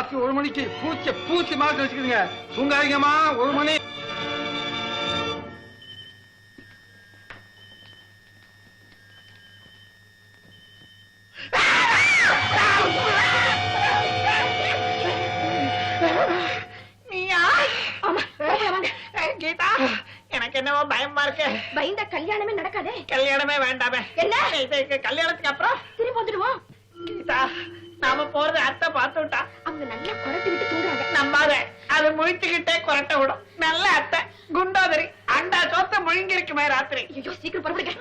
ராத்திரி 1 மணிக்கு பூச்சி மாதிரி வச்சுக்கிடுங்க. தூங்காதீங்கம்மா. 1 மணி. கீதா, எனக்கு என்னவோ பயமா இருக்கு. பயந்த கல்யாணமே நடக்காதே. கல்யாணமே வேண்டாமே. என்ன கல்யாணத்துக்கு அப்புறம் திரும்ப வந்துடுவோம். கீதா, நாம போறது அத்தை பார்த்துட்டா. அவங்க நல்லா குரட்டு விட்டு தூங்குறாங்க. நம்பாத, அது முழிச்சுக்கிட்டே குரட்ட விடும். நல்ல அத்தை குண்டாதரி அண்டா சோத்த முழுங்கி இருக்குமே ராத்திரி. ஐயோ, சீக்கிரம் புறப்படுங்க.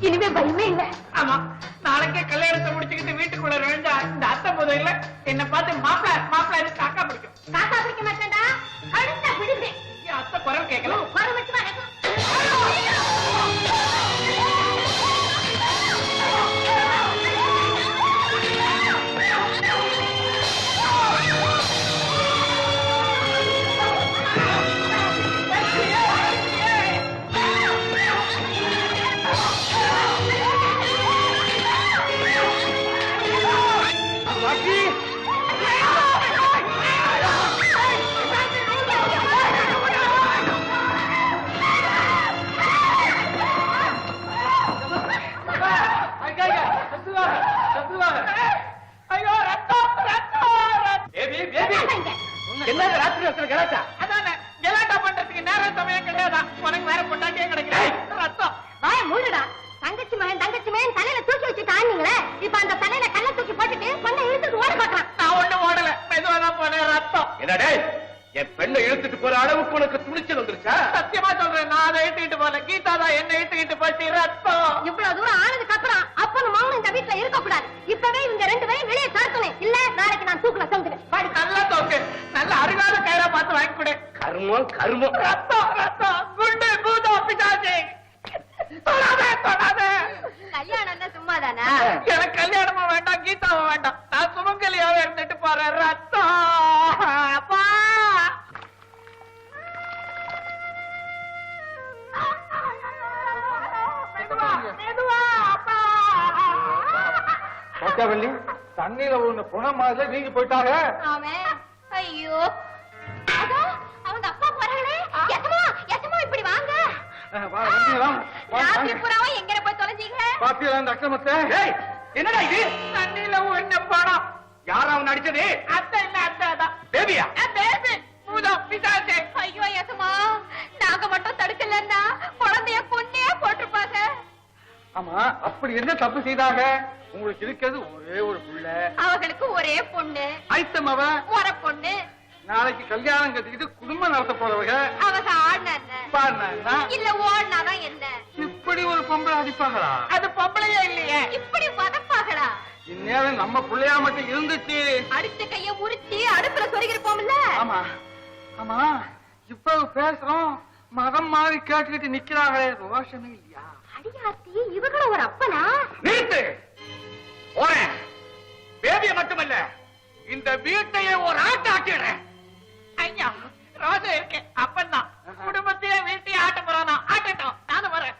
இனிமே பயமே இல்ல. ஆமா, நாளைக்கே கல்யாணத்தை முடிச்சுக்கிட்டு வீட்டுக்குள்ள நுழைஞ்சா இந்த அத்தை முதல்ல என்ன பார்த்து மாப்பிள்ள காக்கா பிடிக்கும். காக்கா பிடிக்க மாட்டேன்டா, அடுத்த பிடிப்பேன். அத்தை குரல் கேட்கலாம். குரல் வச்சு வாங்க. கலாட்டா பண்றதுக்கு நேரம் சமயம் கிடையாதா? உனக்கு வேற பொண்டாட்டியே கிடைக்கிறேன். ரத்தம் வாய மூடுடா. தங்கச்சி மகன் தலையில தூக்கி வச்சுட்டு ஆனீங்களே, இப்ப அந்த தலையில கல்ல தூக்கி போட்டுட்டு பொண்ணை இழுத்துட்டு ஓட பாக்குறான். நான் ஒண்ணு ஓடல, மெதுவாதான் போனேன். ரத்தம் என்னடே, என் பெண்ணை இழுத்துட்டு போற அளவுக்கு உனக்கு துணிச்சல் வந்துருச்சா? சத்தியமா சொல்றேன், நான் அதை இழுத்துக்கிட்டு போல. கீதா தான் என்ன இழுத்துக்கிட்டு போச்சு. ரத்தம் இவ்வளவு தூரம் ஆனதுக்கு அப்புறம் அப்பனும் மகனும் இந்த வீட்டுல இருக்க கூடாது. இப்பவே இவங்க 2 பேரும் வெளியே தரத்துனேன். இல்ல நாளைக்கு நான் தூக்குல தொங்குவேன். நல்ல தோக்கு, நல்ல அறிவாத கயிறா பார்த்து வாங்கி கொடு. கருமம். ரத்தம் குண்டு பூதம் பிசாசு. தொடாத. கல்யாணம் சும்மாதானா? எனக்கு கல்யாணமும் வேண்டாம், கீதாவும் வேண்டாம். நான் சுமங்கலியாவே இருந்துட்டு போறேன். ரத்தம் அப்பா. மெதுவா அப்பா. பச்சவள்ளி, தண்ணியில ஒண்ணு புன மாதிரி நீங்க போயிட்டாங்க. ஐயோ, அவங்க அப்பா போறாங்களே. எசமா இப்படி வாங்க. ராத்திரி பூராவும் எங்க போய் தொலைஞ்சீங்க? பாத்தியா அந்த அக்கிரமத்தை? என்னடா இது? தண்ணியில ஒண்ணு படம். யாரா அவன் அடிச்சது? அத்தை இல்ல, அத்தை தான். பேபியா? பேபி பூதம் பிசாசு. ஐயோ எசமா, நாங்க மட்டும் தடுக்கலன்னா குழந்தைய கொன்னே போட்டிருப்பாங்க. ஆமா, அப்படி என்ன தப்பு செய்தாங்க? உங்களுக்கு இருக்கிறது ஒரே ஒரு புள்ள. அவங்களுக்கு ஒரே பொண்ணு. ஐத்தம் அவ ஒரு பொண்ணு. நாளைக்கு கல்யாணம் கட்டிக்கிட்டு குடும்பம் நடத்த போறவங்க. அவங்க ஆடினா இல்ல ஓடினாதான் என்ன? இப்படி ஒரு பொம்பளை அடிப்பாங்களா? அது பொம்பளையே இல்லையே. இப்படி வதப்பாங்களா? இந்நேரம் நம்ம பிள்ளையா மட்டும் இருந்துச்சு. அடுத்த கைய உரிச்சு அடுப்புல சொருகிருப்போம்ல. ஆமா ஆமா, இப்ப பேசுறோம், மதம் மாதிரி கேட்டுக்கிட்டு நிக்கிறாங்களே, ரோஷமே இல்லையா? அடியாத்தி, இவங்களும் ஒரு அப்பனா? நிறுத்து. போறேன். பேபிய மட்டுமல்ல, இந்த வீட்டையே ஒரு ஆட்ட ஆட்டிடுறேன். ஐயா, ரோசம் இருக்கு. அப்பந்தான் குடும்பத்தையே வீட்டையே ஆட்ட போறானா? ஆட்டட்டும், நானும் வரேன்.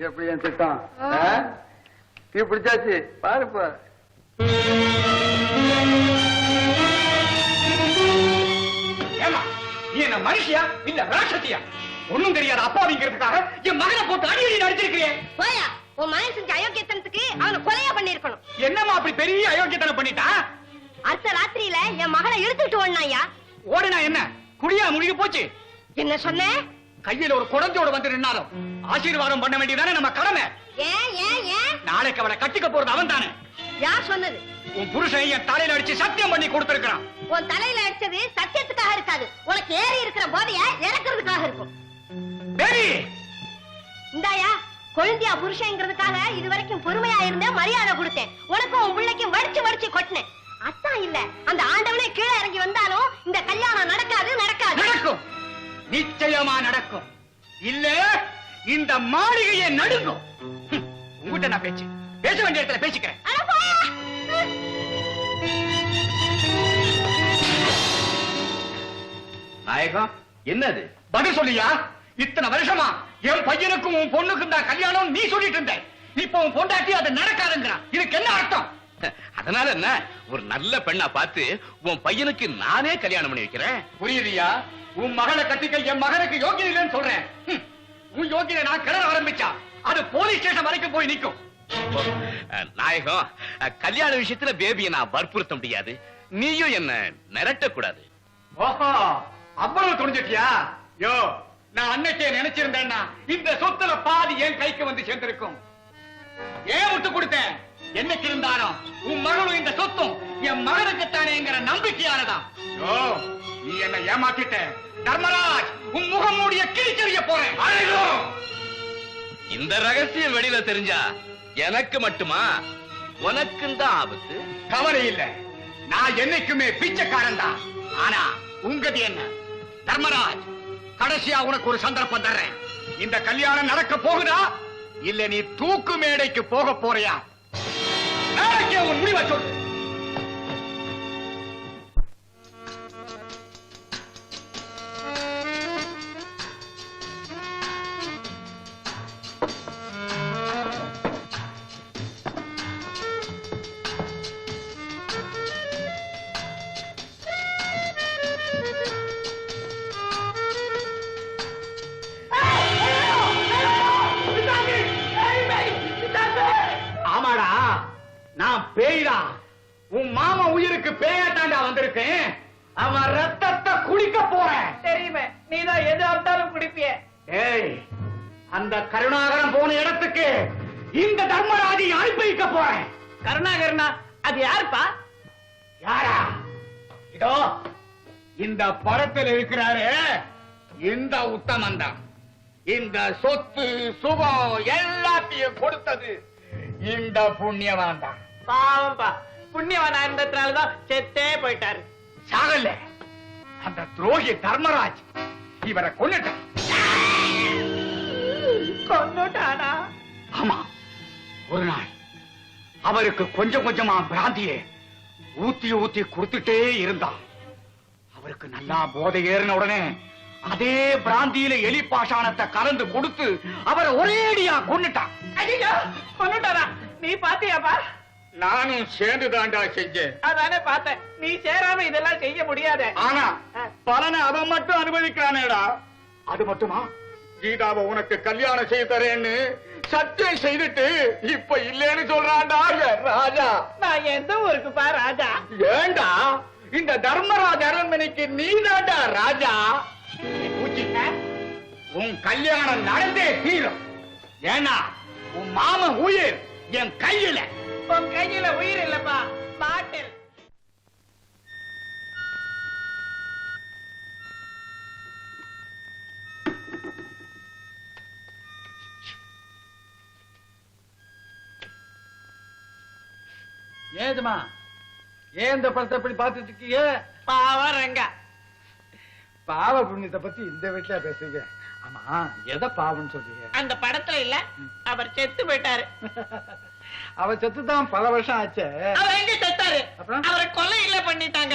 எப்படி என் திட்டம் தீ பிடிச்சாச்சு பாருப்பா. ஏமா, நீ என்ன மனுஷியா இல்ல ராட்சசியா? ஒண்ணும் தெரியாத அப்பாவிங்கிறதுக்காக என் மகனை போட்டு அடிக்கடி நடிச்சிருக்கிறியே. போயா, உன் மகன் செஞ்ச அயோக்கியத்தனத்துக்கு அவனை கொலையா பண்ணிருக்கணும். என்னமா அப்படி பெரிய அயோக்கியத்தனம் பண்ணிட்டா? அடுத்த ராத்திரியில என் மகனை இழுத்துட்டு ஓடினாயா? ஓடினா என்ன, குடியா முழுகி போச்சு. என்ன சொன்ன? கையில ஒரு குழந்தையோட வந்து நின்னாலும் ஆசீர்வாதம் பண்ண வேண்டியதானே நம்ம கடமை. ஏன் ஏன் ஏன்? நாளைக்கு அவளை கட்டிக்க போறது அவன் தானே. யார் சொன்னது? உன் புருஷன் என் தலையில அடிச்சு சத்தியம் பண்ணி கொடுத்திருக்கான். உன் தலையில அடிச்சது சத்தியத்துக்காக இருக்காது, உனக்கு ஏறி இருக்கிற போதைய இறக்குறதுக்காக இருக்கும். இந்தாயா, கொழுந்தியா புருஷங்கிறதுக்காக இதுவரைக்கும் பொறுமையா இருந்த மரியாதை கொடுத்தேன். உனக்கும் உன் பிள்ளைக்கும் வடிச்சு வடிச்சு கொட்டினேன். அத்தான் இல்ல, அந்த ஆண்டவன் நிச்சயமா நடக்கும். இல்ல இந்த மாளிகையை நடுங்கும். உங்ககிட்ட நான் பேச வேண்டிய இடத்துல பேசிக்கிறேன். நாயகம், என்னது பதில் சொல்லியா? இத்தனை வருஷமா என் பையனுக்கும் உன் பொண்ணுக்கும் தான் கல்யாணம் நீ சொல்லிட்டு இருந்த. இப்ப உன் பொண்டாட்டி அது நடக்காதுங்கிறான். இதுக்கு என்ன அர்த்தம்? அதனால என்ன, ஒரு நல்ல பெண்ணா பார்த்து உன் பையனுக்கு நானே கல்யாணம் பண்ணி வைக்கிறேன். புரியுதியா? உன் மகளை கட்டிக்க என் மகனுக்கு யோகியம் இல்லைன்னு சொல்றேன். உன் யோகியை நான் கிளற ஆரம்பிச்சா அது போலீஸ் ஸ்டேஷன் வரைக்கும் போய் நிற்கும். நாயகம், கல்யாண விஷயத்துல பேபியை நான் வற்புறுத்த முடியாது. நீயும் என்ன மிரட்டக்கூடாது. ஓஹோ, அவ்வளவு துணிஞ்சிட்டியா? யோ, நான் அன்னைக்கே நினைச்சிருந்தேன்னா இந்த சொத்துல பாதி என் கைக்கு வந்து சேர்ந்திருக்கும். ஏன் விட்டு கொடுத்தேன்? என்னைக்கு இருந்தாலும் உன் மகளும் இந்த சொத்தும் என் மகனுக்குத்தானேங்கிற நம்பிக்கையானதான். யோ, நீ என்ன ஏமாத்திட்ட. தர்மராஜ், உன் முகம் மூடிய கிழிச்செறிய போறேன். இந்த ரகசியம் வெளியில தெரிஞ்சா எனக்கு மட்டுமா, உனக்கும் தான் ஆபத்து. கவலை இல்ல, நான் என்னைக்குமே பிச்சைக்காரன் தான். ஆனா உங்கது என்ன? தர்மராஜ், கடைசியா உனக்கு ஒரு சந்தர்ப்பம் தர்றேன். இந்த கல்யாணம் நடக்க போகுதா இல்ல நீ தூக்கு மேடைக்கு போக போறியா? நாளைக்கே உன் முடிவை சொல்லு. ஆமாடா, நான் பேய்தான். உன் மாமா உயிருக்கு பேயத்தாண்டா வந்திருக்கேன். அவன் ரத்தத்தை குடிக்க போறேன். தெரியுமே, நீதான் எது ஆப்டாலும் குடிப்பிய. ஏய், அந்த கருணாகரன் போன இடத்துக்கு இந்த தர்மராஜை அனுப்பி வைக்க போறேன். கருணாகரனா? அது யாருப்பா? யாரா? இதோ இந்த படத்தில் இருக்கிறாரு இந்த உத்தமன் தான். இந்த சொத்து சுகம் எல்லாத்தையும் கொடுத்தது இந்த புண்ணியவான் தான். பாவம்பா, புண்ணியவானா இருந்ததுனாலதான் செத்தே போயிட்டாரு. சாகல, அந்த துரோகி தர்மராஜ் இவரை கொன்னுட்டான். கொன்னுட்டானா? ஆமா, ஒரு நாள் அவருக்கு கொஞ்சம் கொஞ்சமா பிராந்தியை ஊத்தி ஊத்தி கொடுத்துட்டே இருந்தான். அவருக்கு நல்லா போதை ஏறின உடனே அதே பிராந்தியில எலி பாஷாணத்தை கலந்து கொடுத்து அவரை ஒரேடியா கொன்னுட்டான். ஐயோ, கொன்னுட்டானா? நீ பாத்தியாப்பா? நானும் சேர்ந்து தாண்டா செஞ்சேன். அதானே பார்த்தேன். நீ சேராம இதெல்லாம் செய்ய முடியாது. ஆனா பலனை அவன் மட்டும் அனுபவிக்கிறானேடா. அது மட்டுமா, கீதாவை உனக்கு கல்யாணம் செய்து தரேன்னு சத்தியம் செய்துட்டு இப்ப இல்லேன்னு சொல்றான்டா ராஜா. நான் எந்த ஊருக்குப்பா ராஜா? ஏண்டா, இந்த தர்மராஜ அரண்மனைக்கு நீதாண்டா ராஜா. உன் கல்யாணம் நடந்தே தீரும். ஏன்னா உன் மாமன் உயிர் என் கையில. உன் கையில உயிர் இல்லப்பா, பாட்டில். ஏதுமா, ஏன் இந்த படத்தை எப்படி பார்த்துட்டு இருக்கீங்க? பாவம் ரங்கா. பாவ புண்ணியத்தை பத்தி இந்த வீட்டுல பேசுறீங்க. ஆமா, எதை பாவம்னு சொல்றீங்க? அந்த படத்துல இல்ல, அவர் செத்து போயிட்டாரு. அவ செத்துதான் பல வருஷம் ஆச்சு. அவர் எங்க செத்தாரு? அப்புறம்? அவரை கொலை இல்ல பண்ணிட்டாங்க.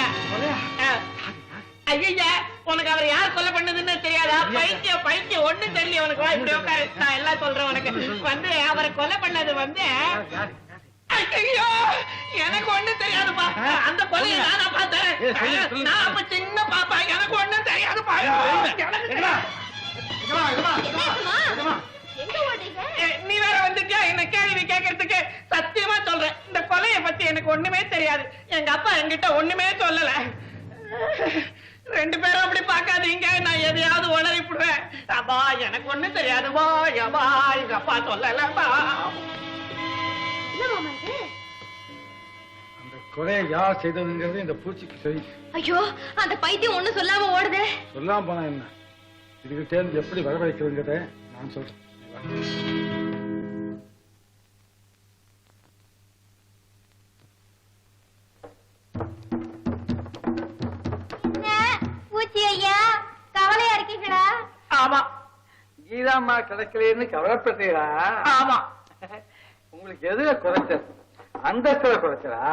ஐயா, உனக்கு அவர் யார் கொலை பண்ணதுன்னு தெரியாதா? பைத்தியம் பைத்தியம், ஒண்ணு தெரியல உனக்கு. வா இப்படி உட்காரு, நான் எல்லாம் சொல்றேன் உனக்கு. வந்து அவரை கொலை பண்ணது வந்து, ஐயோ எனக்கு ஒண்ணு தெரியாதுப்பா. அந்த கொலையை நானா பார்த்தேன். நான் அப்ப சின்ன பாப்பா, எனக்கு ஒண்ணும் தெரியாதுப்பா. எங்க ஓடுறீங்க? நீ வேற வந்துட்டியா என்ன கேள்வி கேட்கறதுக்கு? சத்தியமா சொல்றேன், இந்த கொலையை பத்தி எனக்கு ஒண்ணுமே தெரியாது. எங்க அப்பா என்கிட்ட ஒண்ணுமே சொல்லல. ரெண்டு பேரும் அப்படி பார்க்காதீங்க, நான் எதையாவது உளறிப்புடுவேன். அப்பா எனக்கு ஒண்ணு தெரியாதுப்பா. ஏப்பா எங்க அப்பா சொல்லலப்பா. என்ன மாமா இது? அந்த கொலையை யார் செய்ததுங்கிறது இந்த பூச்சிக்கு சரி. ஐயோ, அந்த பைத்தியம் ஒண்ணு சொல்லாம ஓடுதே. சொல்லாம போனா என்ன, இதுக்கு தேர்ந்து எப்படி வரவழைக்கிறதுங்கிறத நான் சொல்றேன். பூச்சி ஐயா, கவலையா இருக்கீங்களா? ஆமா கீதாம்மா கிடைக்கலன்னு கவலைப்பட்டீங்களா? ஆமா. உங்களுக்கு எதுல குறைச்சல்? அந்தஸ்துல குறைச்சலா,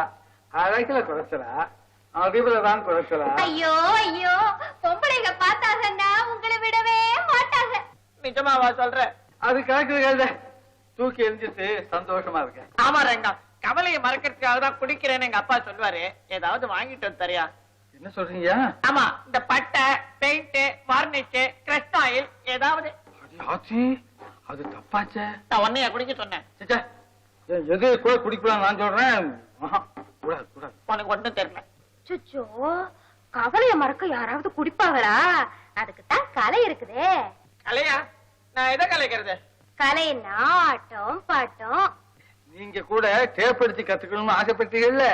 அழகுல குறைச்சலா, அறிவுலதான் குறைச்சலா? ஐயோ ஐயோ, பொம்பளைங்க பார்த்தாங்கன்னா உங்களை விடவே மாட்டாங்க. நிஜமாவா சொல்ற? அது கணக்கு தூக்கி எரிஞ்சிட்டு சந்தோஷமா இருக்கேன். ஆமா ரங்கா, கவலையை மறக்கிறதுக்காக தான் குடிக்கிறேன்னு எங்க அப்பா சொல்லுவாரு. ஏதாவது வாங்கிட்டு வந்து தரியா? என்ன சொல்றீங்க? ஆமா, இந்த பட்டை, பெயிண்ட், வார்னிஷ், கிரஸ்ட் ஆயில் ஏதாவது. ஆச்சி, அது தப்பாச்சே. நான் உன்னைய குடிக்க சொன்னேன். ச்சே, எது கூட குடிக்கலாம் நான் சொல்றேன். கூடாது கூடாது. உனக்கு ஒண்ணும் தெரியல. சுச்சோ, கவலைய மறக்க யாராவது குடிப்பாங்களா? அதுக்கு தான் கலை இருக்குதே. கலையா? நான் எதை கலைக்கிறது? கலைன்னா ஆட்டம் பாட்டம். நீங்க கூட டேப் அடிச்சு கத்துக்கணும்னு ஆசைப்பட்டீங்கல்ல,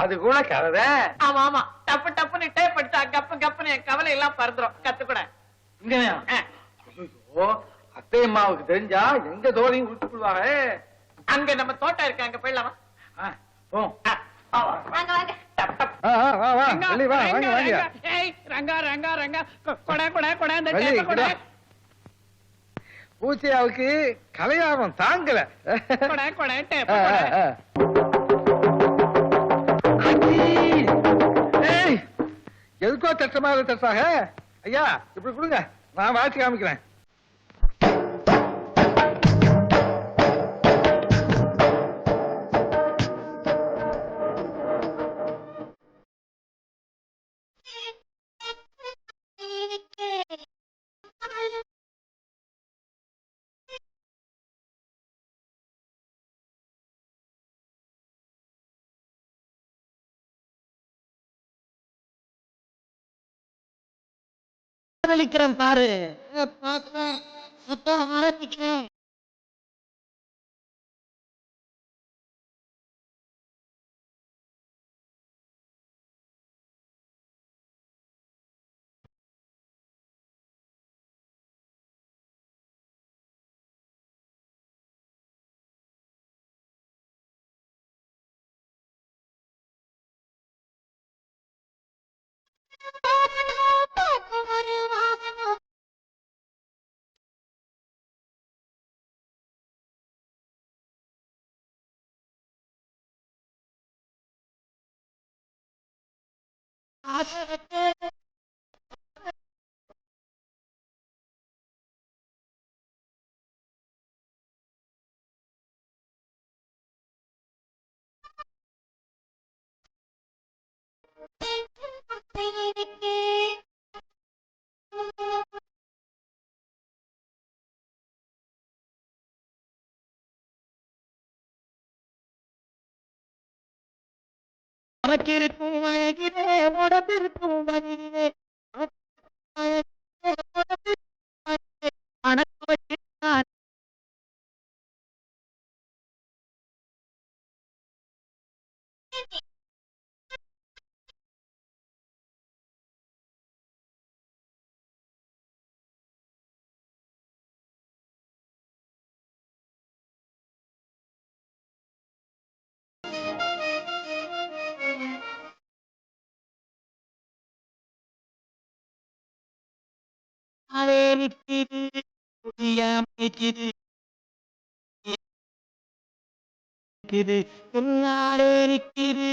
அது கூட கலதை. ஆமா ஆமா, டப்பு டப்புன்னு டேப் அடிச்சா கப்பு கப்புன்னு என் கவலை எல்லாம் பறந்துரும். கத்துக்கூட. இங்கனையா? ஐயோ, அத்தை அம்மாவுக்கு தெரிஞ்சா எங்க தோரையும் உடுத்துக்குள்வாங்க. அங்க நம்ம தோட்டம் இருக்கு, அங்க போயிடலாமா? போ. வாங்க வாங்க. டப் டப். வா வா ரங்கா, வெளிய வா, வாங்க ரங்கா, வாங்க. ரங்கா. ஏய், ரங்கா ரங்கா ரங்கா, கொடை கொடை கொடை, இந்த வெளிய டேப்பை கொடை. பூச்சியாவுக்கு கலையாரம் தாங்கல. கொடை கொடை, டேப்பை கொடை. ஏய், எதுக்கோ தட்டமாக தட்டாக. ஐயா இப்படி கொடுங்க, நான் வாட்சி காமிக்கிறேன். காதலிக்கிறேன் பாரு. உனக்கிருக்கும் அழகிலே உடம்பிருக்கும் வழியிலே அதே நிற்கிது புரியாமைக்குது முன்னாலே நிற்கிது.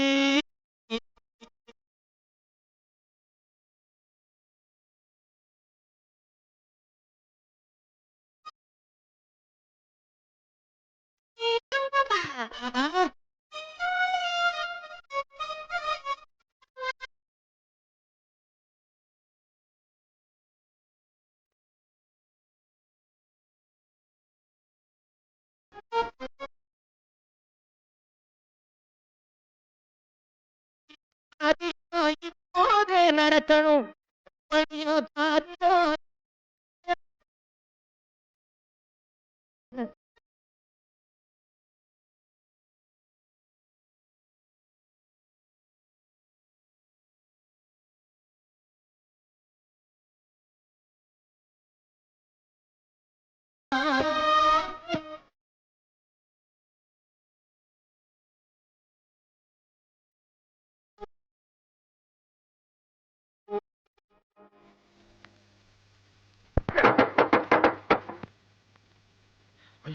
இப்போதே நடத்தணும்.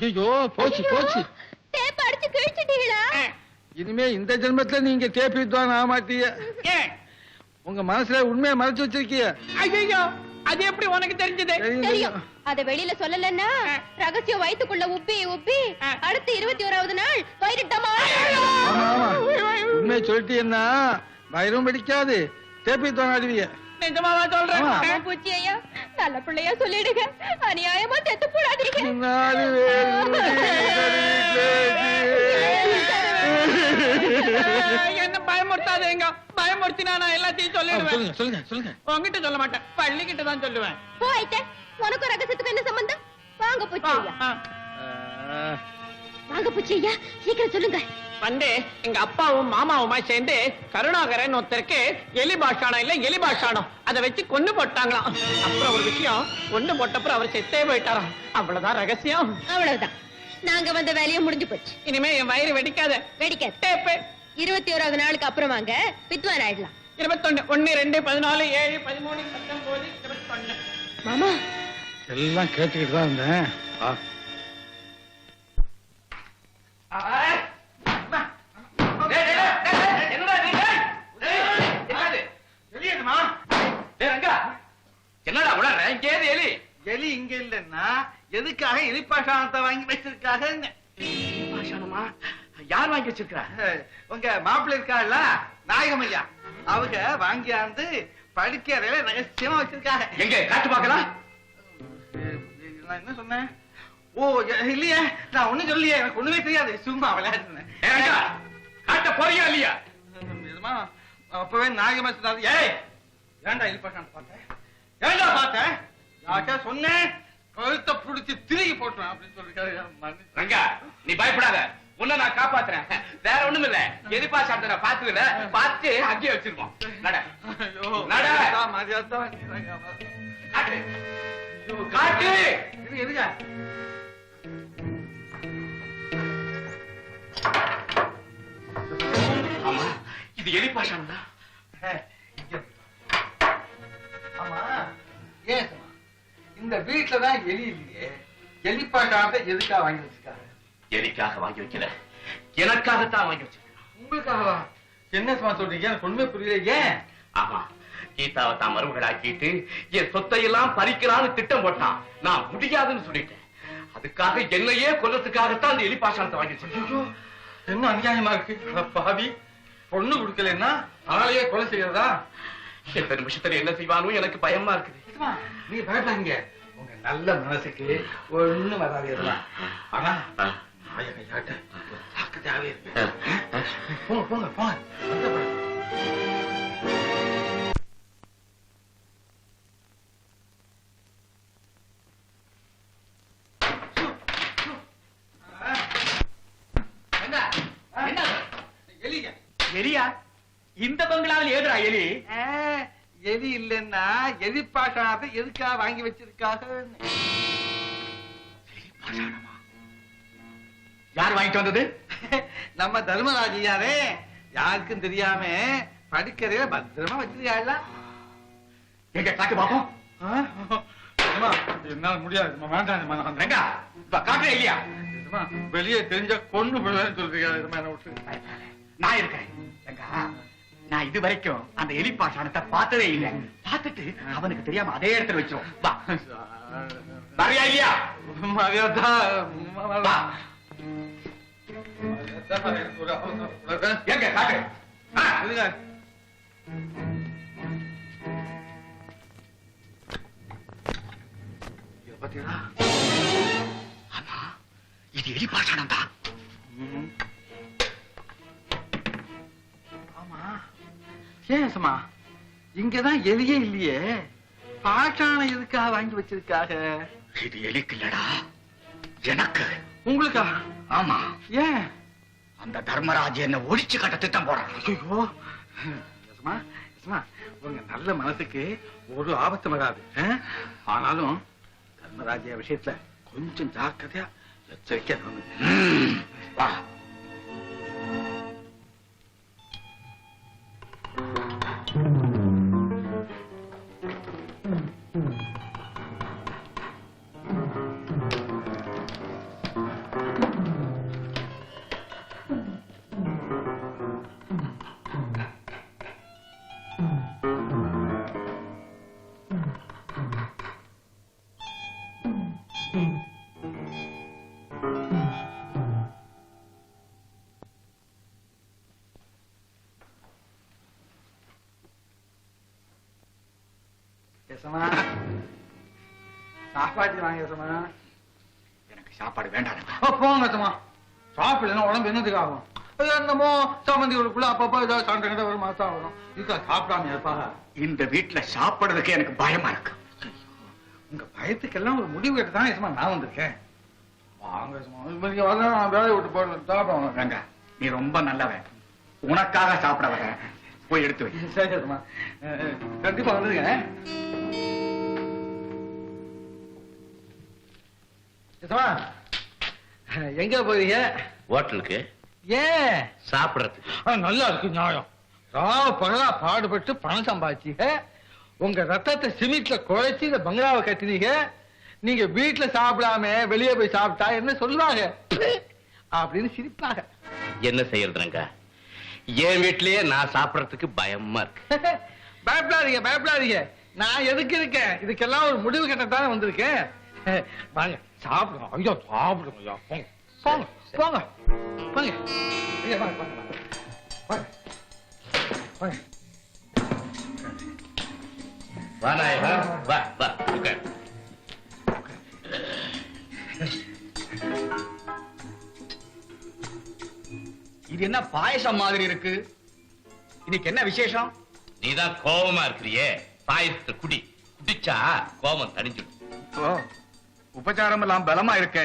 ஐயோ போச்சு போச்சு. டேப் அடிச்சு கிழிச்சிட்டீங்களா? இனிமே இந்த ஜென்மத்துல நீங்க டேப் வித்வான் ஆக மாட்டீங்க. ஏன்? உங்க மனசுல உண்மையை மறைச்சு வச்சிருக்கீங்க. ஐயோ, அது எப்படி உனக்கு தெரிஞ்சது? தெரியும். அத வெளியில சொல்லலன்னா ரகசியம் வயித்துக்குள்ள உப்பி உப்பி அடுத்து 21வது நாள் வயிறுட்டமா. ஆமா ஆமா, உண்மையை சொல்லிட்டீங்கன்னா வயிறும் பிடிக்காது, டேப் வித்வான் ஆடுவீங்க. நிஜமாவா சொல்றேன்? பூச்சி ஐயா, நல்ல பிள்ளையா சொல்லிடுங்க, அநியாயமா செத்து போடாதீங்க. என்ன பயமுறுத்தாதேங்க. பயமுறுத்தினா நான் எல்லாத்தையும் சொல்லிடுவேன். சொல்லுங்க சொல்லுங்க சொல்லுங்க. உங்ககிட்ட சொல்ல மாட்டேன், பள்ளிக்கிட்ட தான் சொல்லுவேன். போயிட்டேன். உனக்கும் ரகசியத்துக்கு என்ன சம்பந்தம்? வாங்க பூச்சி ஐயா, வாங்க பூச்சி ஐயா, சீக்கிரம் சொல்லுங்க. வந்து எங்க அப்பாவும் மாமாவுமா சேர்ந்து கருணாகரன் ஒருத்தருக்கு எலி பாஷானம் இல்ல எலி பாஷானம் அதை வச்சு கொண்டு போட்டாங்களாம். அப்புறம் ஒரு விஷயம், கொண்டு போட்டப்புறம் அவர் செத்தே போயிட்டாராம். அவ்வளவுதான் ரகசியம். அவ்வளவுதான், நாங்க வந்த வேலையும் முடிஞ்சு போச்சு. இனிமே என் வயிறு வெடிக்காத. வெடிக்காது. டேப்பு 21வது நாளுக்கு அப்புறம் வாங்க, வித்வான் ஆயிடலாம். 21 1 2 14 7 13 19 21. மாமா எல்லாம் கேட்டுக்கிட்டு தான் இருந்தேன். என்னடா உளற? இங்கே எலி. எலி இங்க இல்லன்னா எதுக்காக எலிப்பாஷானத்தை வாங்கி வச்சிருக்காங்க? பாஷானமா யார் வாங்கி வச்சிருக்கா? உங்க மாப்பிள்ளை இருக்காள்ல நாயகம் ஐயா, அவங்க வாங்கியாந்து படிக்கிறதுல ரகசியமா வச்சிருக்காங்க. எங்க காட்டு பார்க்கலாம். நான் என்ன சொன்னேன்? ஓ இல்லையே, நான் ஒண்ணும் சொல்லியே, எனக்கு ஒண்ணுமே தெரியாது, சும்மா விளையாடுனேன். காட்ட போறியா இல்லையா? அப்பவே நாயகமா சொன்னாரு. ஏய் ஏண்டா எலிப்பாஷானத்தை பார்த்தேன்? ஏண்டா பார்த்தேன்? யார்கிட்ட சொன்னேன், கழுத்தை புடிச்சு திருகி போட்டுறேன் அப்படின்னு சொல்லிருக்காரு. ரங்கா, நீ பயப்படாத, உன்னை நான் காப்பாத்துறேன். வேற ஒண்ணும் இல்ல, எதிர்ப்பா சாப்பிட்ட பாத்துக்கல, பார்த்து அங்கேயே வச்சிருக்கோம். நட நட. காட்டு காட்டு. இது எதுங்க? ஆமா, இது எலி பாஷானம் தான். ஆமா, ஏன் இந்த வீட்டுலதான் எலி இல்லையே, எலிப்பாட்டாட்ட எதுக்காக வாங்கி வச்சிருக்காங்க? எலிக்காக வாங்கி வைக்கல, எனக்காகத்தான் வாங்கி வச்சிருக்கேன். உங்களுக்காகவா? என்ன சொல்றீங்க? எனக்கு ஒண்ணுமே புரியல. ஏன்? ஆமா, கீதாவை தான் மருமகளாக்கிட்டு என் சொத்தையெல்லாம் பறிக்கலான்னு திட்டம் போட்டான். நான் முடியாதுன்னு சொல்லிட்டேன். அதுக்காக என்னையே கொல்லத்துக்காகத்தான் அந்த எலி பாஷானத்தை வாங்கி வச்சிருக்கேன். என்ன அநியாயமா இருக்கு? பாவி, பொண்ணு கொடுக்கலன்னா ஆளையே கொலை செய்யறதா? எந்த நிமிஷத்துல என்ன செய்வானோ எனக்கு பயமா இருக்குது. நீ பயப்படாதீங்க, உங்க நல்ல மனசுக்கு ஒண்ணு வராது. ஆனா நாயகையாட்ட ஜாக்கிரதையாவே இருக்கு. போங்க போங்க போங்க. எலியா? இந்த பங்களாவில் ஏதுடா எலி? எலி இல்லன்னா எலிப்பாஷானத்தை எதுக்காக வாங்கி வச்சிருக்காங்க? யார் வாங்கிட்டு வந்தது? நம்ம தர்மராஜியாரே, யாருக்கும் தெரியாம படிக்கிறத பத்திரமா வச்சிருக்காள். எங்க காட்டு பாப்போம். என்னால முடியாது, வேண்டாம். ரங்கா, காட்டுற இல்லையா? வெளியே தெரிஞ்ச கொண்டு போயிடுவேன்னு சொல்றீங்க. நான் இருக்கேன். நான் இது வரைக்கும் அந்த எலி பாஷானத்தை பார்த்ததே இல்லை. பார்த்துட்டு அவனுக்கு தெரியாம அதே இடத்துல வச்சிரும். வா, வரையா இல்லையா? எங்க காட்டு. பாத்தீங்களா? ஆமா, இது எலி பாஷானம் தான். ஏன் சும்மா இங்கதான் எலியே இல்லையே, பாஷானம் எதுக்காக வாங்கி வச்சிருக்காக? இது எலிக்கு இல்லடா, எனக்கு. உங்களுக்கா? ஆமா. ஏன்? அந்த தர்மராஜ் என்ன ஒழிச்சு கட்ட திட்டம் போறான். ஐயோ, உங்க நல்ல மனசுக்கு ஒரு ஆபத்து வராது. ஆனாலும் தர்மராஜ விஷயத்துல கொஞ்சம் ஜாக்கிரதையா எச்சரிக்கையா வா. யசமா சாப்பாடு வாங்க யசமா. எனக்கு சாப்பாடு வேண்டாம். போங்க யசமா. சாப்பிடலாம் உடம்பு என்னதுக்கு ஆகும்? என்னமோ சம்பந்திகளுக்குள்ள அப்பப்போ ஏதாவது சண்டை கிட்ட ஒரு மாசம் வரும். இதுக்கா சாப்பிடாம இருப்பாங்க. இந்த வீட்டுல சாப்பிடுறதுக்கு எனக்கு பயமா இருக்கு. உங்க பயத்துக்கெல்லாம் ஒரு முடிவு கேட்டு தான் யசமா நான் வந்திருக்கேன். வாங்க யசமா. நீங்க வரலாம், நான் வேலையை விட்டு போயிடலாம். சாப்பிடுவாங்க. ரங்கா, நீ ரொம்ப நல்லவன். உனக்காக சாப்பிட வர. போய் எடுத்து வை. சரி யசமா. கண்டிப்பா வந்துருங்க. யசமா எங்க போறீங்க? ஹோட்டலுக்கு ஏன்? சாப்பிடறதுக்கு. நல்லா இருக்கு நியாயம். பகலா பாடுபட்டு பணம் சம்பாதிச்சீங்க. உங்க ரத்தத்தை சிமெண்ட்ல குழைச்சி இந்த பங்களாவை கட்டினீங்க. நீங்க வீட்டுல சாப்பிடாம வெளியே போய் சாப்பிட்டா என்ன சொல்லுவாங்க அப்படின்னு சிரிப்பாங்க. என்ன செய்யறதுங்க, என் வீட்லயே நான் சாப்பிடறதுக்கு பயமா இருக்கு. பயப்படாதீங்க பயப்படாதீங்க. நான் எதுக்கு இருக்கேன்? இதுக்கெல்லாம் ஒரு முடிவு கட்டத்தானே வந்திருக்கேன். வாங்க சாப்பிடுங்க. ஐயோ சாப்பிடுங்க. ஐயா போங்க போங்க போங்க போங்க. ஐயா, வாங்க, வாங்க, வாங்க. வாங்க, வாங்க. வா நாயகா, வா வா உட்கார். இது என்ன பாயசம் மாதிரி இருக்கு? இன்னைக்கு என்ன விசேஷம்? நீதான் கோபமா இருக்கிறியே, பாயசத்தை குடி. குடிச்சா கோபம் தணிஞ்சிடும். உபச்சாரம் எல்லாம் பலமா இருக்க.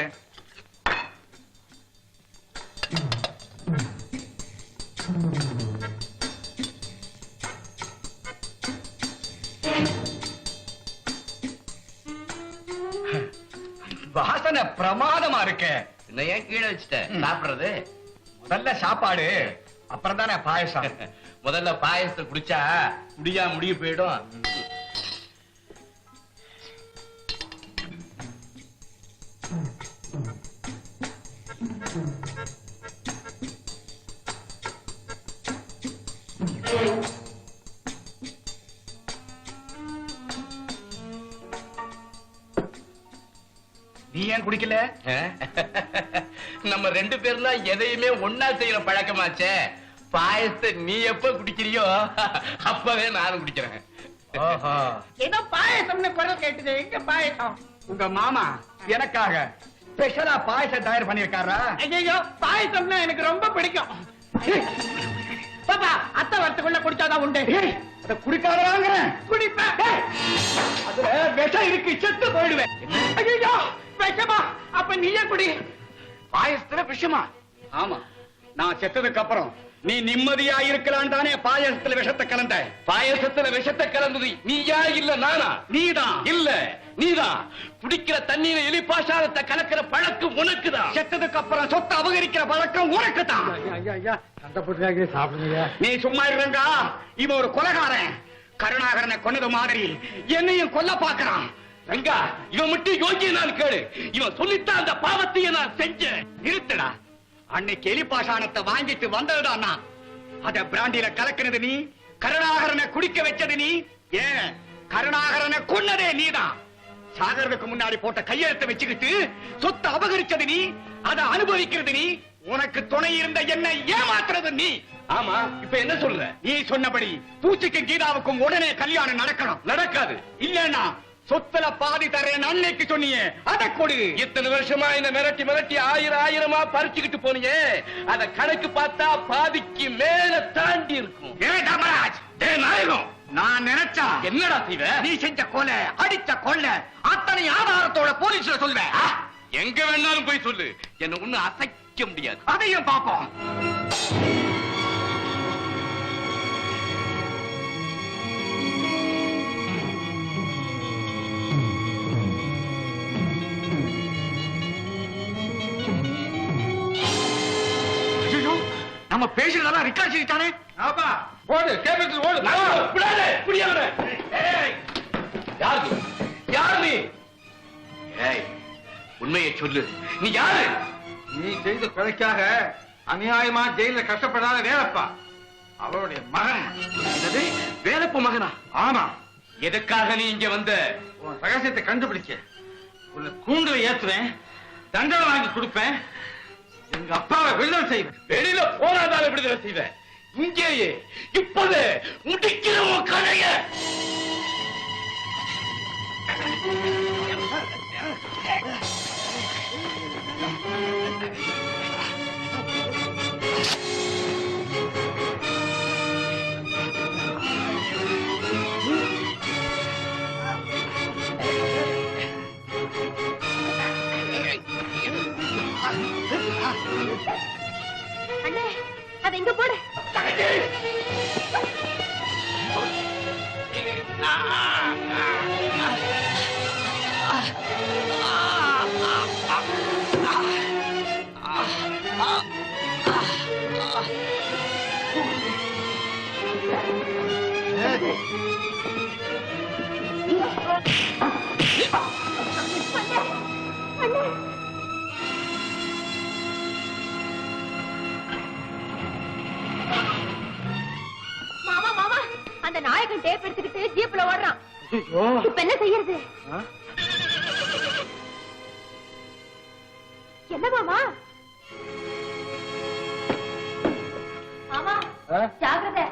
வாசனை பிரமாதமா இருக்க. என்ன ஏன் கீழே வச்சுட்ட? சாப்பிடுறது முதல்ல சாப்பாடு, அப்புறம் தானே பாயசம். முதல்ல பாயசத்தை குடிச்சா முடியா முடிய போயிடும். நீ ஏன் குடிக்கல? நம்ம ரெண்டு பேரும் தான் எதையுமே ஒன்னா செய்யற பழக்கமாச்சே. பாயசத்தை நீ எப்ப குடிக்கிறியோ அப்பவே நானும் குடிக்கிறேன். ஏதோ பாயசம்னு குரல் கேட்டுது. எங்க பாயசம்? உங்க மாமா எனக்காக ஸ்பெஷலா பாயசம் தயார் பண்ணிருக்காரா? ஐயோ, பாயசம்னா எனக்கு ரொம்ப பிடிக்கும். பாப்பா, அத்தை வரத்துக்குள்ள குடிச்சாதான் உண்டு. அத குடிக்காதறாங்கறேன். குடிப்பேன். அதுல விஷம் இருக்கு, செத்து போயிடுவேன். ஐயோ, விஷமா? அப்ப நீயே குடி. பாயசத்துல விஷமா? ஆமா, நான் செத்ததுக்கு அப்புறம் நீ நிம்மதியா இருக்கலாம் தானே பாயசத்துல விஷத்தை கலந்த. பாயசத்துல விஷத்தை கலந்தது நீயா இல்ல நானா? நீதான். இல்ல நீதான். குடிக்கிற தண்ணீர எலி பாஷாணத்தை கலக்கிற பழக்கம் உனக்குதான். செத்ததுக்கு அப்புறம் சொத்தை அபகரிக்கிற பழக்கம் உனக்குதான். சண்டை போட்டு சாப்பிடுங்க. நீ சும்மா இருங்கா. இவன் ஒரு கொலைகாரன். கருணாகரனை கொன்னது மாதிரி என்னையும் கொல்ல பாக்குறான். ரங்கா, இவன் மட்டும் யோகியனான்னு கேளு. இவன் சொல்லித்தான் அந்த பாவத்தையே நான் செஞ்சேன். நிறுத்துடா. அன்னைக்கு எலிபாஷானத்தை வாங்கிட்டு வந்ததுதான் நான். அத பிராண்டில கலக்கினது நீ. கருணாகரனை குடிக்க வச்சது நீ. ஏன், கருணாகரனை கொன்னதே நீதான். சாகரத்துக்கு முன்னாடி போட்ட கையெழுத்தை வச்சுக்கிட்டு சொத்தை அபகரிச்சது நீ. அதை அனுபவிக்கிறது நீ. உனக்கு துணை இருந்த என்ன ஏமாத்துறது நீ. ஆமா, இப்ப என்ன சொல்ற? நீ சொன்னபடி பூச்சிக்கும் கீதாவுக்கும் உடனே கல்யாணம் நடக்கணும். நடக்காது. இல்லன்னா சொத்துல பாதி தரேன் அன்னைக்கு சொன்னியே, அதை கொடு. இத்தனை வருஷமா என்ன மிரட்டி மிரட்டி ஆயிரமா பறிச்சுக்கிட்டு போனியே, அத கணக்கு பார்த்தா பாதிக்கு மேல தாண்டி இருக்கும். ஏ தர்மராஜ், ஏ நாயகம், நான் நினைச்சா என்னடா செய்வ? நீ செஞ்ச கொலை, அடிச்ச கொள்ளை அத்தனை ஆதாரத்தோட போலீஸ்ல சொல்வேன். எங்க வேணாலும் போய் சொல்லு, என்ன ஒண்ணு அசைக்க முடியாது. அதையும் பாப்போம். நம்ம பேசுறதெல்லாம் ரெக்கார்ட் செய்தானே. ஆப்பா ஓடு, கேபிட்டல் ஓடு. விடாதே, புடியாத. யாரு யாரு நீ? ஏய், உண்மையை சொல்லு, நீ யாரு? நீ செய்த கொலைக்காக அநியாயமா ஜெயில கஷ்டப்படாத வேலப்பா, அவருடைய மகன். என்னது, வேலப்ப மகனா? ஆமா. எதுக்காக நீ இங்க வந்த? உன் ரகசியத்தை கண்டுபிடிக்க உன்னை கூண்டுல ஏத்துவேன், தண்டனை வாங்கி கொடுப்பேன், எங்க அப்பாவை விடுதலை செய்வேன். வெளியில போராதால விடுதலை செய்வேன். இங்கேயே இப்போது முடிக்கிற உன் கதைய. அண்ணே அதை இங்க போடு. மாமா மாமா அந்த நாயகன் டேப் எடுத்துக்கிட்டு ஜீப்ல ஓடுறான். இப்ப என்ன செய்யறது? என்ன மாமா? மாமா ஜாகிரதை.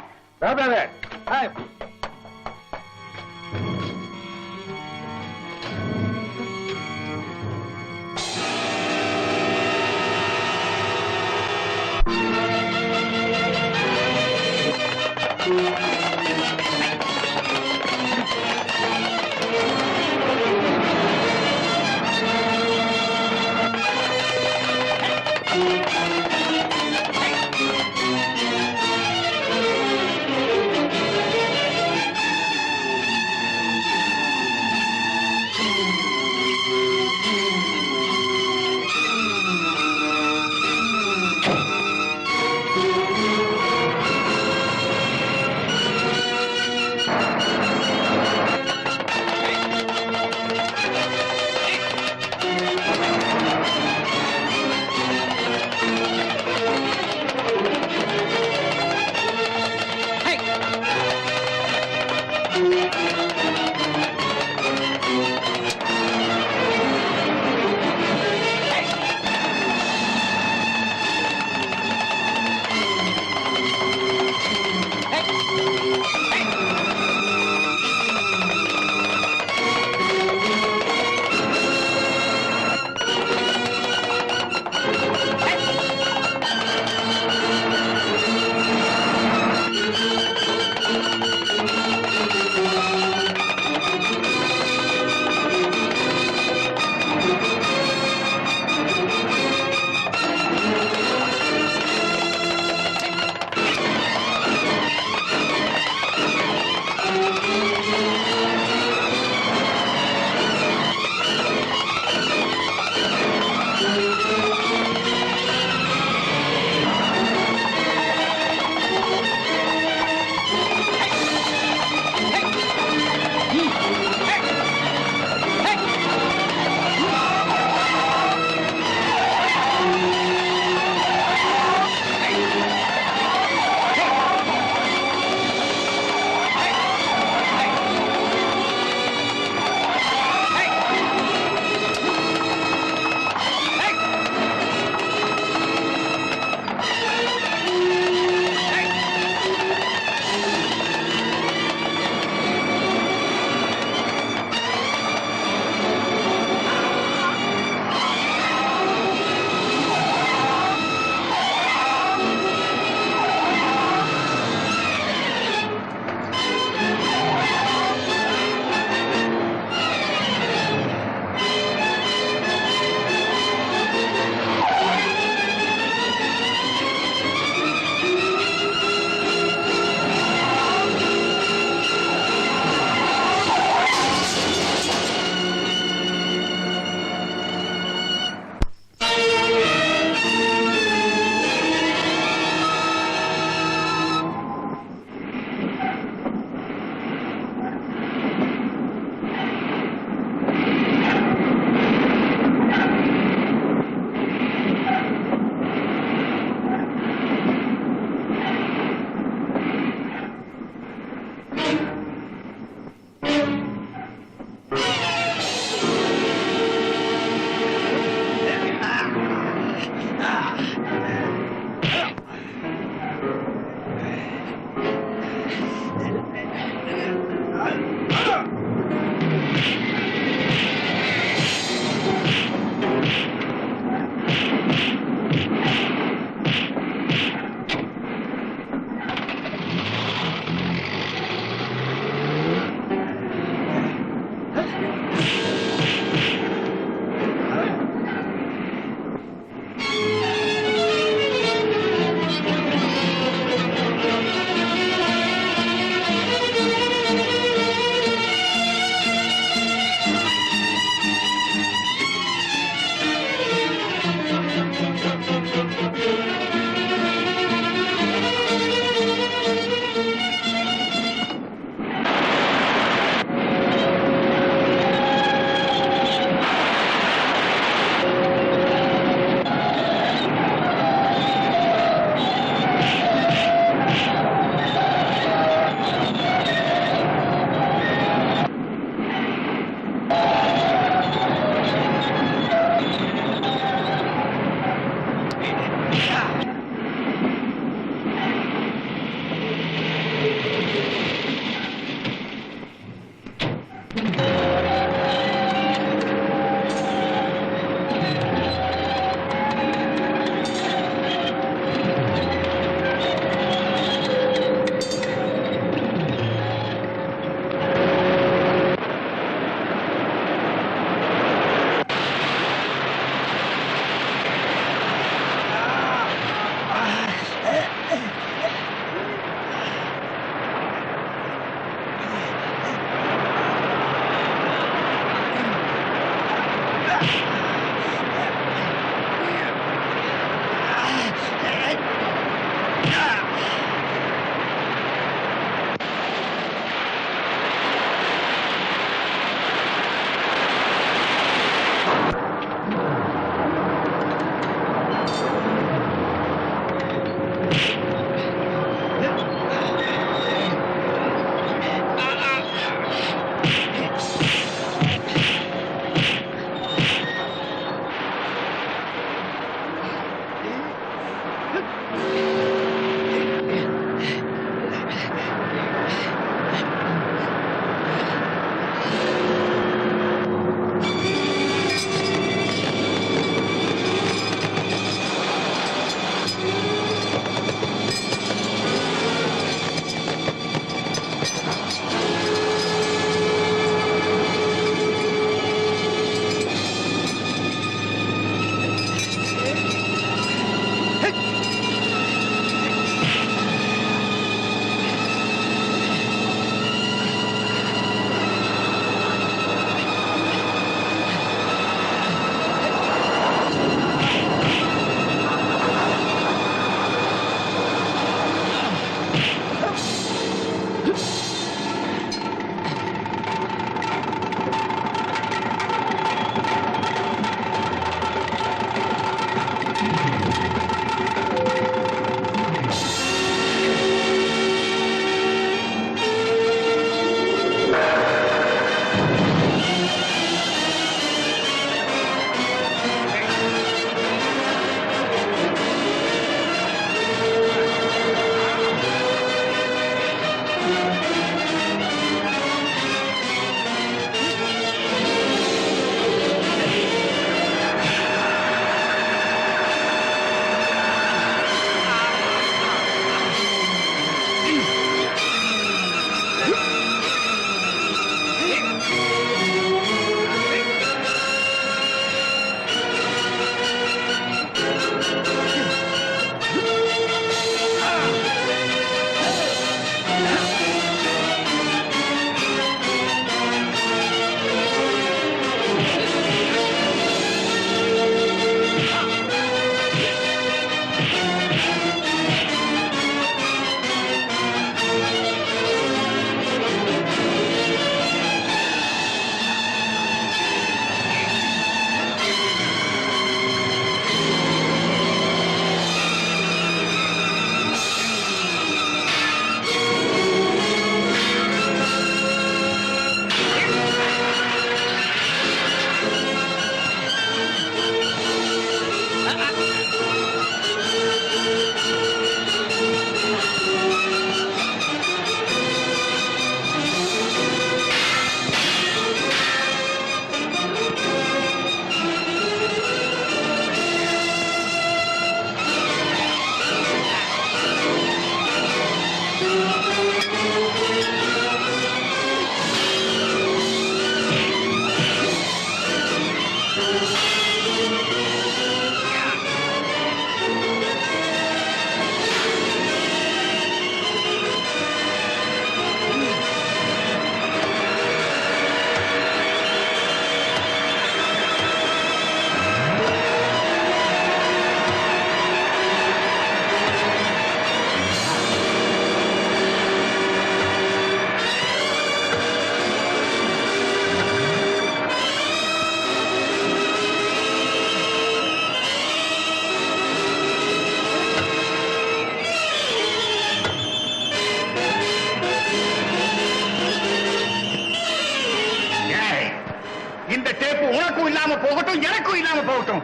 உனக்கும் இல்லாம போகட்டும், எனக்கும் இல்லாம போகட்டும்.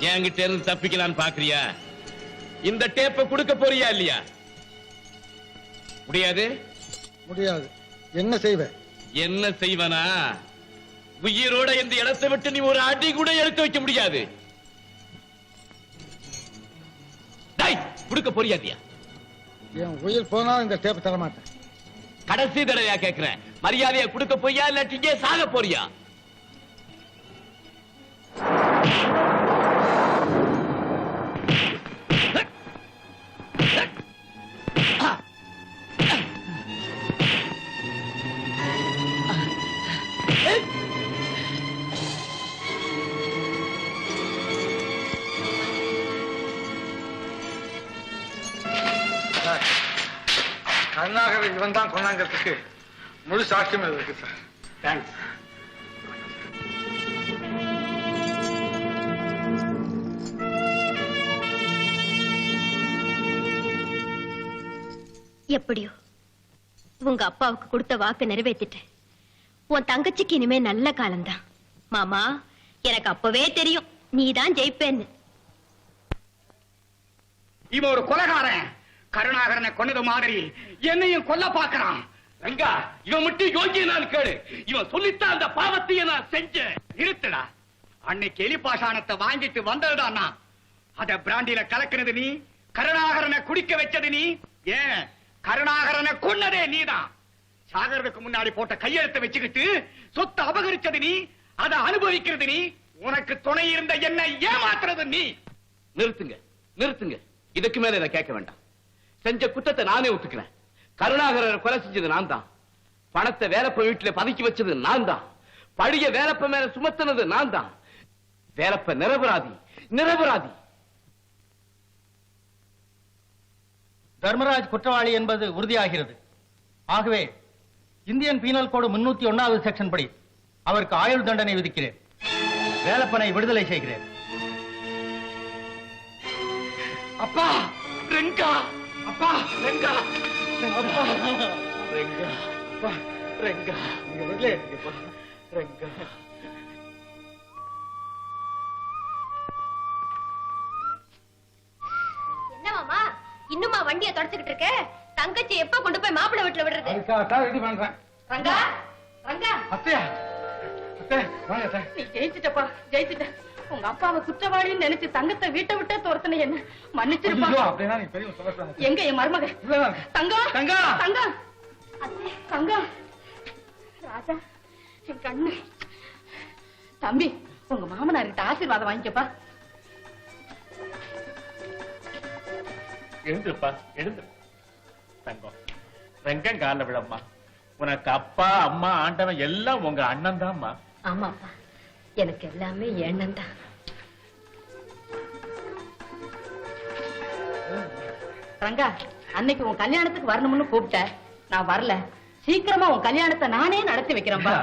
என்கிட்ட இருந்து தப்பிக்கலான்னு பாக்குறியா? இந்த டேப்பை கொடுக்க போறியா இல்லையா? முடியாது. முடியாது. என்ன செய்வ? என்ன செய்வனா? உயிரோட இந்த இடத்தை விட்டு நீ ஒரு அடி கூட எடுத்து வைக்க முடியாது. கொடுக்க போறியா இல்லையா? என் உயிர் போனாலும் இந்த டேப் தர மாட்டேன். கடைசி தடவையா கேட்கிறேன். மரியாதையை கொடுக்க போறியா இல்லாட்டி இங்கே சாக போறியா? கருணாகர் இவன் தான் கொண்டாங்கிறதுக்கு முழு சாட்சியம் இருக்கு சார். தேங்க்ஸ். எப்படியோ உங்க அப்பாவுக்கு கொடுத்த வாக்கு நிறைவேற்றிட்டேன். உன் தங்கச்சிக்கு இனிமே நல்ல காலம்தான். மாமா, எனக்கு அப்பவே தெரியும் நீதான் ஜெயிப்பேன்னு. இவன் ஒரு கொலைகாரன். கருணாகரனை கொன்னது மாதிரி என்னையும் கொல்ல பாக்குறான். ரங்கா, இவன் மட்டும் யோகிய நான் கேளு. இவன் சொல்லித்தான் அந்த பாவத்தையே நான் செஞ்சேன். இருத்துடா. அன்னைக்கு எலிபாஷானத்தை வாங்கிட்டு வந்ததுதான் நான். அத பிராண்டில கலக்குனது நீ. கருணாகரனை குடிக்க வச்சது நீ. ஏன் கருணாகரனை கொன்னதே நீதான். சாகரத்துக்கு முன்னாடி போட்ட கையெழுத்தை வச்சுக்கிட்டு சொத்தை அபகரிச்சது நீ. அதை அனுபவிக்கிறது நீ. உனக்கு துணை இருந்த என்ன ஏமாத்துறது நீ. நிறுத்துங்க, நிறுத்துங்க. இதுக்கு மேல இதை கேட்க வேண்டாம். செஞ்ச குற்றத்தை நானே ஒத்துக்கிறேன். கருணாகரனை கொலை செஞ்சது நான் தான். பணத்தை வேலப்ப வீட்டுல பதுக்கி வச்சது நான் தான். பழிய வேலப்ப மேல சுமத்தினது நான் தான். வேலப்ப நிரபராதி, நிரபராதி. தர்மராஜ் குற்றவாளி என்பது உறுதியாகிறது. ஆகவே இந்தியன் பீனல் கோடு 301வது செக்ஷன் படி அவருக்கு ஆயுள் தண்டனை விதிக்கிறேன். வேலப்பனை விடுதலை செய்கிறேன். அப்பா ரெங்கா, அப்பா ரெங்கா, அப்பா ரெங்கா, அப்பா ரெங்கா, நீங்க விடல இருக்கீங்கப்பா ரெங்கா. என்ன மாமா, இன்னுமா வண்டியை தொடச்சுக்கிட்டு இருக்க? தங்கச்சி எப்ப கொண்டு போய் மாப்பிள்ளை வீட்டுல விடுறது? ரெடி பண்றேன். ரங்கா, ரங்கா, அத்தையா, அத்தை வாங்க அத்தை. நீ ஜெயிச்சிட்டப்பா, ஜெயிச்சிட்ட. உங்க அப்பாவை குற்றவாளின்னு நினைச்சு தங்கத்தை வீட்டை விட்டே துரத்துன என்ன மன்னிச்சிருப்பா. அப்படின்னா நீ பெரிய சொல்லக்கூடாது. எங்க என் மருமக? இல்லதான். தங்கம், தங்கம். தங்கம், தங்கம். ராஜா, என் கண்ணு. தம்பி, உங்க மாமனார்கிட்ட ஆசீர்வாதம் வாங்கிக்கப்பா. எழுந்துருப்பா, எழுந்து. தங்கம், ரெங்கம் கால விழம்மா. உனக்கு அப்பா அம்மா ஆண்டவன் எல்லாம் உங்க அண்ணன் தான்மா. ஆமாப்பா, எனக்கு எல்லாமே எண்ணம் தான். ரங்கா, அன்னைக்கு உன் கல்யாணத்துக்கு வரணும்னு கூப்பிட்ட, நான் வரல. சீக்கிரமா உன் கல்யாணத்தை நானே நடத்தி வைக்கிறேன்பா.